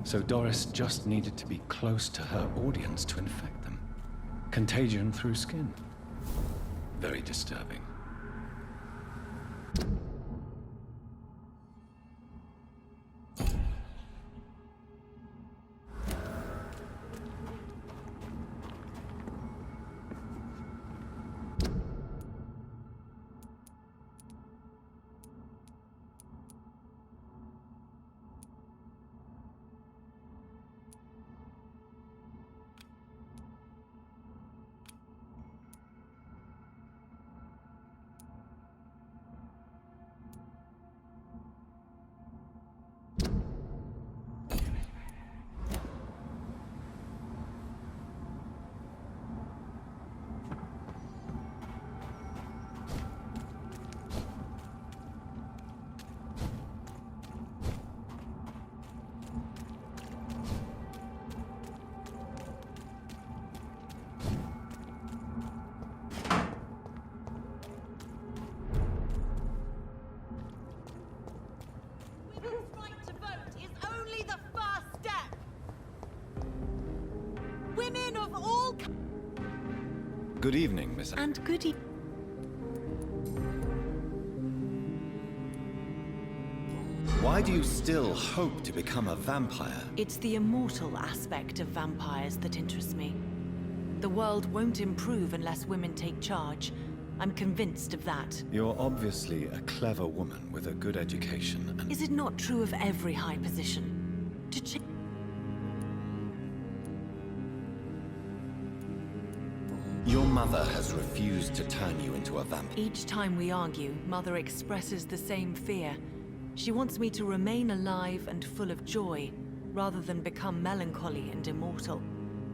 So Doris just needed to be close to her audience to infect them. Contagion through skin. Very disturbing. Good evening, Miss... And good evening. Why do you still hope to become a vampire? It's the immortal aspect of vampires that interests me. The world won't improve unless women take charge. I'm convinced of that. You're obviously a clever woman with a good education and... Is it not true of every high position? Your mother has refused to turn you into a vampire. Each time we argue, Mother expresses the same fear. She wants me to remain alive and full of joy, rather than become melancholy and immortal.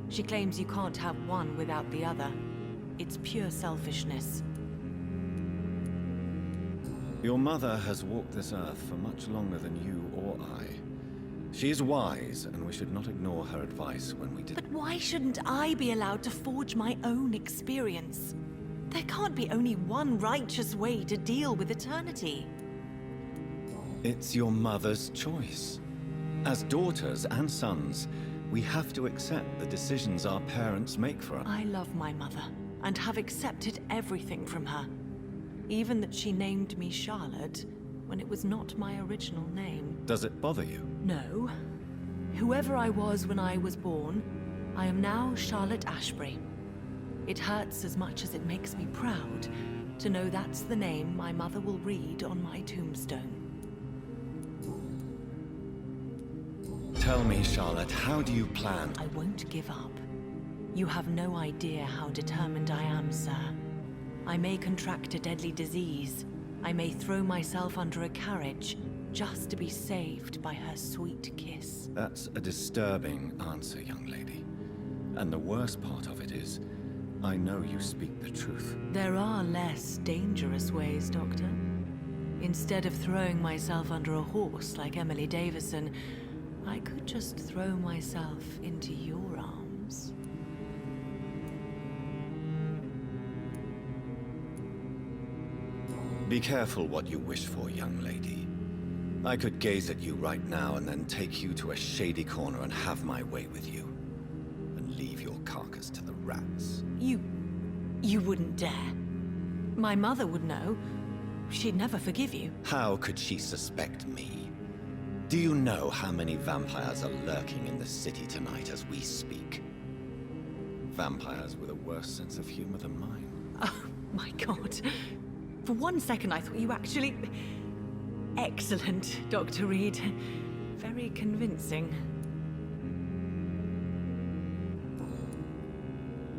She claims you can't have one without the other. It's pure selfishness. Your mother has walked this earth for much longer than you or I. She is wise, and we should not ignore her advice when we did... But why shouldn't I be allowed to forge my own experience? There can't be only one righteous way to deal with eternity. It's your mother's choice. As daughters and sons, we have to accept the decisions our parents make for us. I love my mother, and have accepted everything from her. Even that she named me Charlotte, when it was not my original name. Does it bother you? No. Whoever I was when I was born, I am now Charlotte Ashbury. It hurts as much as it makes me proud to know that's the name my mother will read on my tombstone. Tell me, Charlotte, how do you plan? I won't give up. You have no idea how determined I am, sir. I may contract a deadly disease. I may throw myself under a carriage just to be saved by her sweet kiss. That's a disturbing answer, young lady. And the worst part of it is, I know you speak the truth. There are less dangerous ways, Doctor. Instead of throwing myself under a horse like Emily Davison, I could just throw myself into your arms. Be careful what you wish for, young lady. I could gaze at you right now and then take you to a shady corner and have my way with you. And leave your carcass to the rats. You wouldn't dare. My mother would know. She'd never forgive you. How could she suspect me? Do you know how many vampires are lurking in the city tonight as we speak? Vampires with a worse sense of humor than mine. Oh, my God. For one second, I thought you actually... Excellent, Dr. Reid. Very convincing.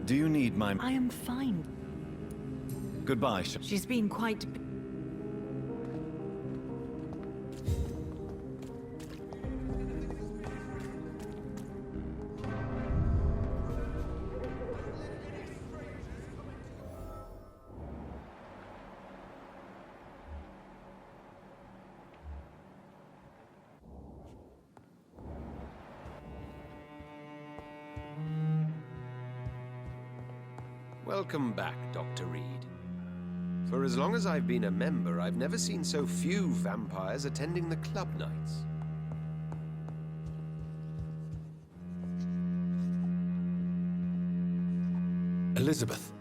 Do you need my... I am fine. Goodbye, She's been quite... Welcome back, Dr. Reid. For as long as I've been a member, I've never seen so few vampires attending the club nights. Elizabeth,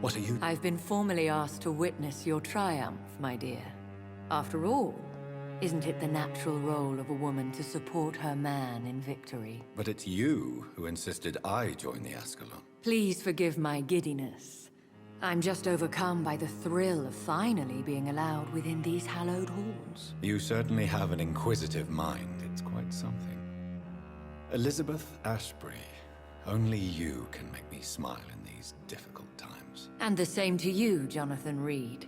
what are you... I've been formally asked to witness your triumph, my dear. After all, isn't it the natural role of a woman to support her man in victory? But it's you who insisted I join the Ascalon. Please forgive my giddiness. I'm just overcome by the thrill of finally being allowed within these hallowed halls. You certainly have an inquisitive mind. It's quite something. Elizabeth Ashbury, only you can make me smile in these difficult times. And the same to you, Jonathan Reid.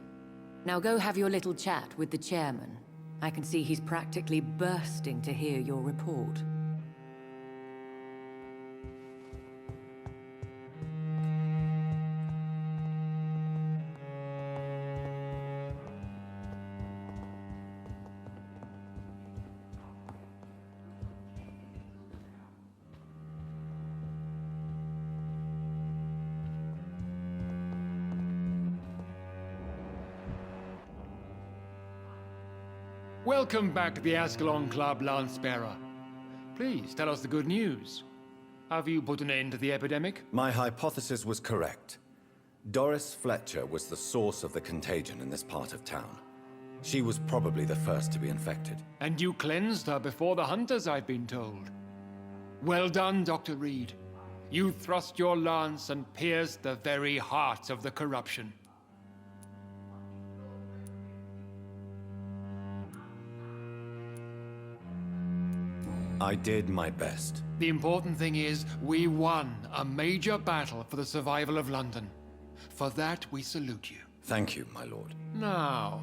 Now go have your little chat with the chairman. I can see he's practically bursting to hear your report. Welcome back to the Ascalon Club, Lance-Bearer. Please, tell us the good news. Have you put an end to the epidemic? My hypothesis was correct. Doris Fletcher was the source of the contagion in this part of town. She was probably the first to be infected. And you cleansed her before the hunters, I've been told. Well done, Dr. Reid. You thrust your lance and pierced the very heart of the corruption. I did my best. The important thing is, we won a major battle for the survival of London. For that, we salute you. Thank you, my lord. Now,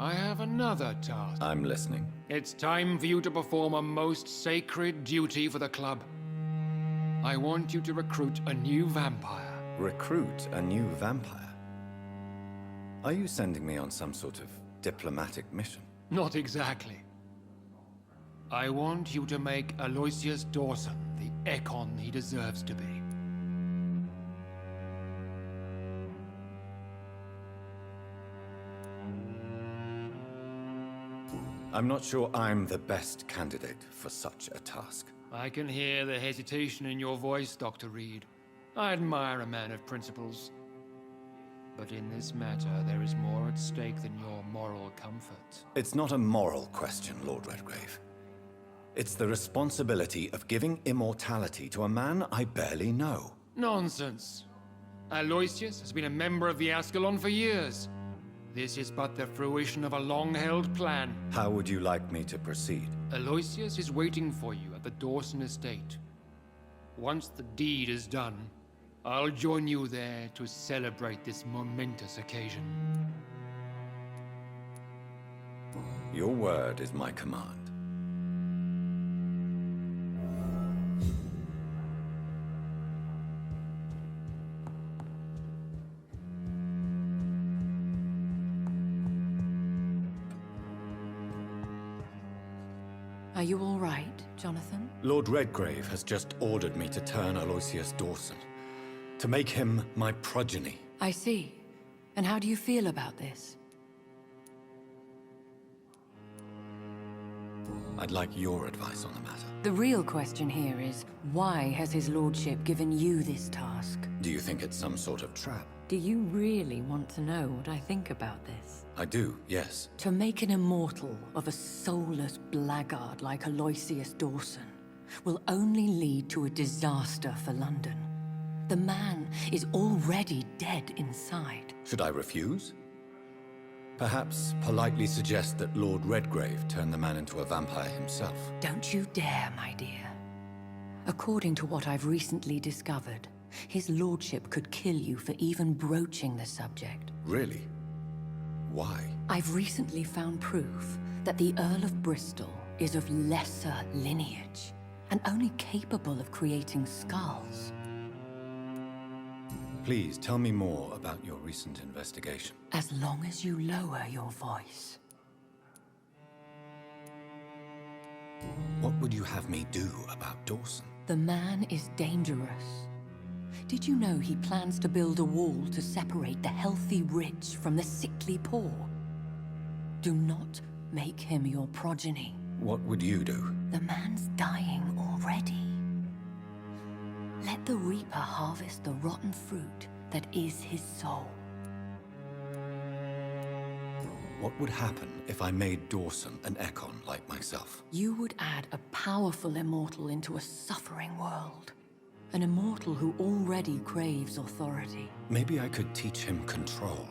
I have another task. I'm listening. It's time for you to perform a most sacred duty for the club. I want you to recruit a new vampire. Recruit a new vampire? Are you sending me on some sort of diplomatic mission? Not exactly. I want you to make Aloysius Dawson the Ekon he deserves to be. I'm not sure I'm the best candidate for such a task. I can hear the hesitation in your voice, Dr. Reid. I admire a man of principles. But in this matter, there is more at stake than your moral comfort. It's not a moral question, Lord Redgrave. It's the responsibility of giving immortality to a man I barely know. Nonsense. Aloysius has been a member of the Ascalon for years. This is but the fruition of a long-held plan. How would you like me to proceed? Aloysius is waiting for you at the Dawson estate. Once the deed is done, I'll join you there to celebrate this momentous occasion. Your word is my command. Are you all right, Jonathan? Lord Redgrave has just ordered me to turn Aloysius Dawson, to make him my progeny. I see. And how do you feel about this? I'd like your advice on the matter. The real question here is, why has his lordship given you this task? Do you think it's some sort of trap? Do you really want to know what I think about this? I do, yes. To make an immortal of a soulless blackguard like Aloysius Dawson will only lead to a disaster for London. The man is already dead inside. Should I refuse? Perhaps politely suggest that Lord Redgrave turn the man into a vampire himself. Don't you dare, my dear. According to what I've recently discovered, his lordship could kill you for even broaching the subject. Really? Why? I've recently found proof that the Earl of Bristol is of lesser lineage and only capable of creating skulls. Please tell me more about your recent investigation. As long as you lower your voice. What would you have me do about Dawson? The man is dangerous. Did you know he plans to build a wall to separate the healthy rich from the sickly poor? Do not make him your progeny. What would you do? The man's dying already. Let the reaper harvest the rotten fruit that is his soul. What would happen if I made Dawson an Ekon like myself? You would add a powerful immortal into a suffering world. An immortal who already craves authority. Maybe I could teach him control,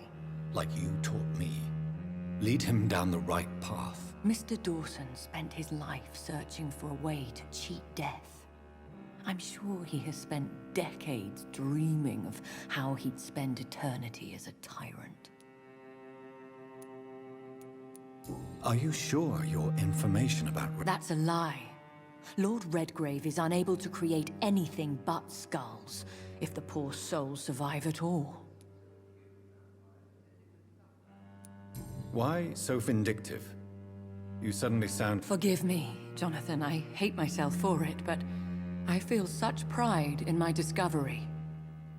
like you taught me. Lead him down the right path. Mr. Dawson spent his life searching for a way to cheat death. I'm sure he has spent decades dreaming of how he'd spend eternity as a tyrant. Are you sure your information about... That's a lie. Lord Redgrave is unable to create anything but skulls, if the poor souls survive at all. Why so vindictive? You suddenly sound... Forgive me, Jonathan. I hate myself for it, but I feel such pride in my discovery.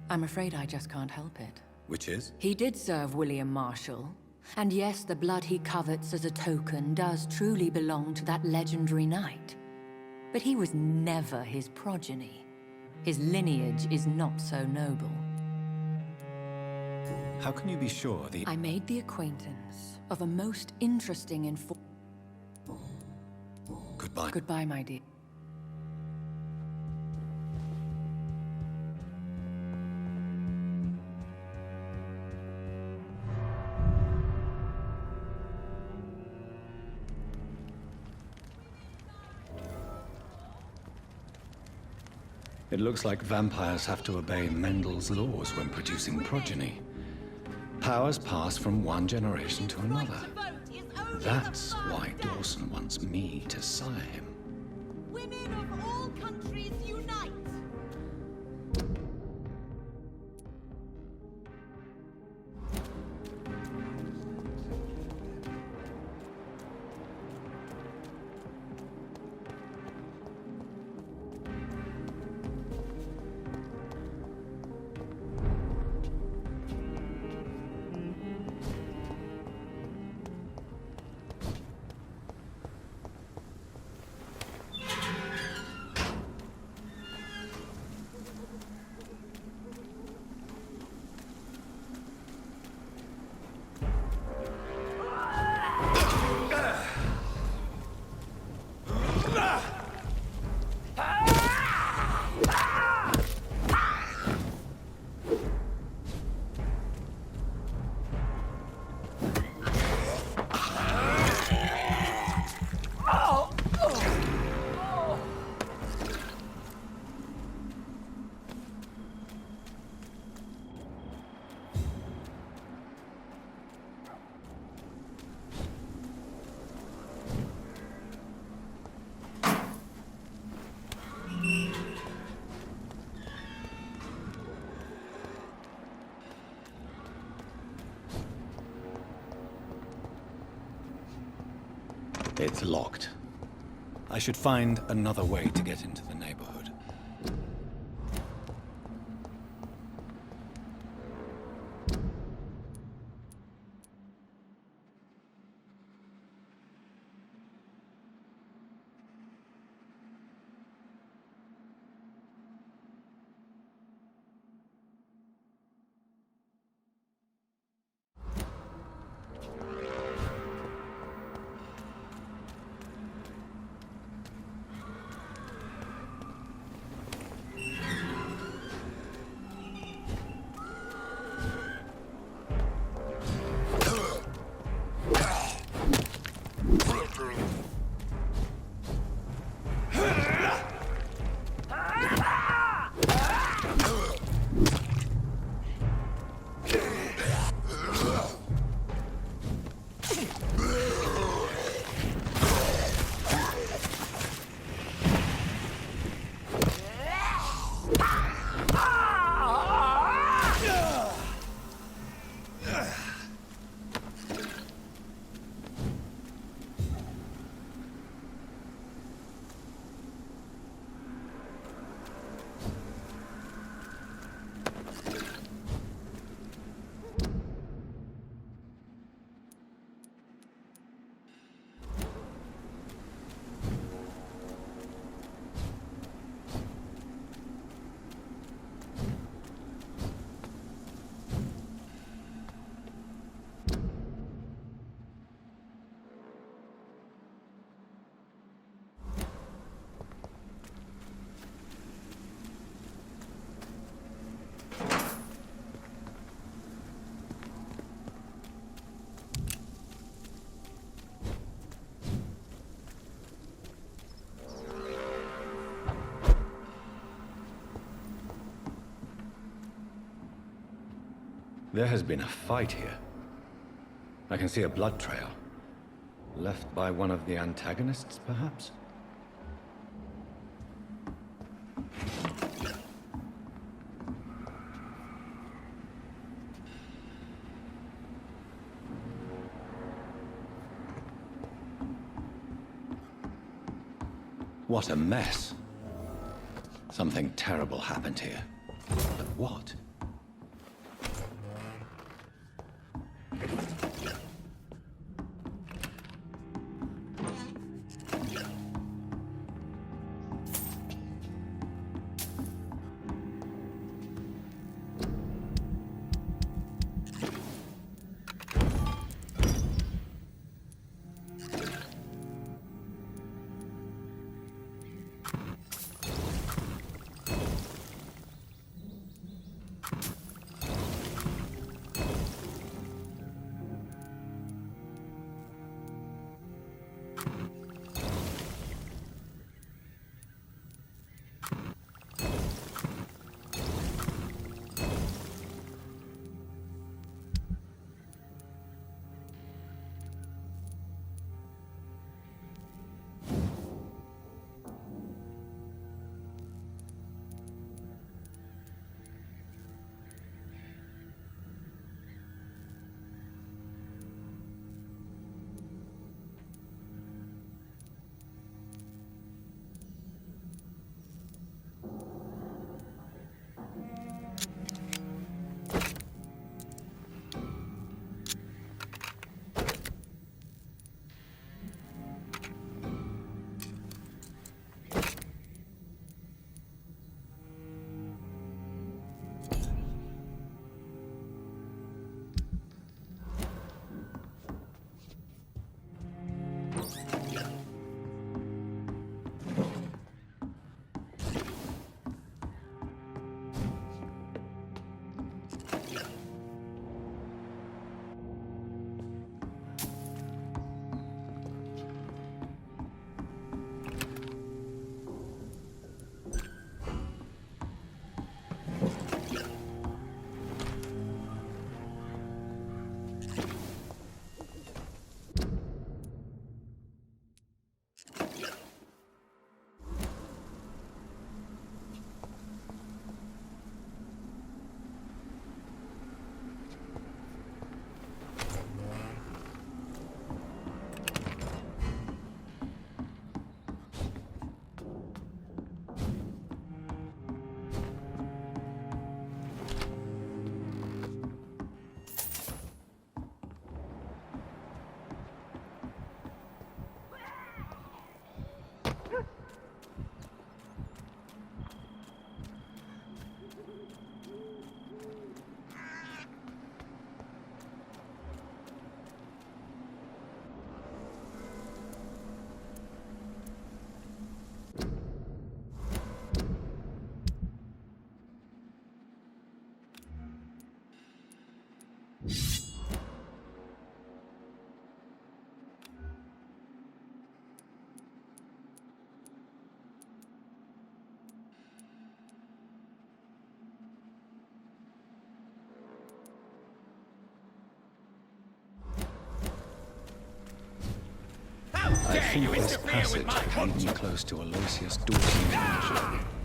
I'm afraid I just can't help it. Which is? He did serve William Marshall. And yes, the blood he covets as a token does truly belong to that legendary knight. But he was never his progeny. His lineage is not so noble. How can you be sure the... I made the acquaintance of a most interesting Goodbye. Goodbye, my dear. It looks like vampires have to obey Mendel's laws when producing progeny. Powers pass from one generation to another. That's why Dawson wants me to sire him. Women of all countries unite! It's locked. I should find another way to get into the neighborhood. There has been a fight here. I can see a blood trail. Left by one of the antagonists, perhaps? What a mess. Something terrible happened here. But what? I think this passage leads me close to Aloysius Dawson's mansion.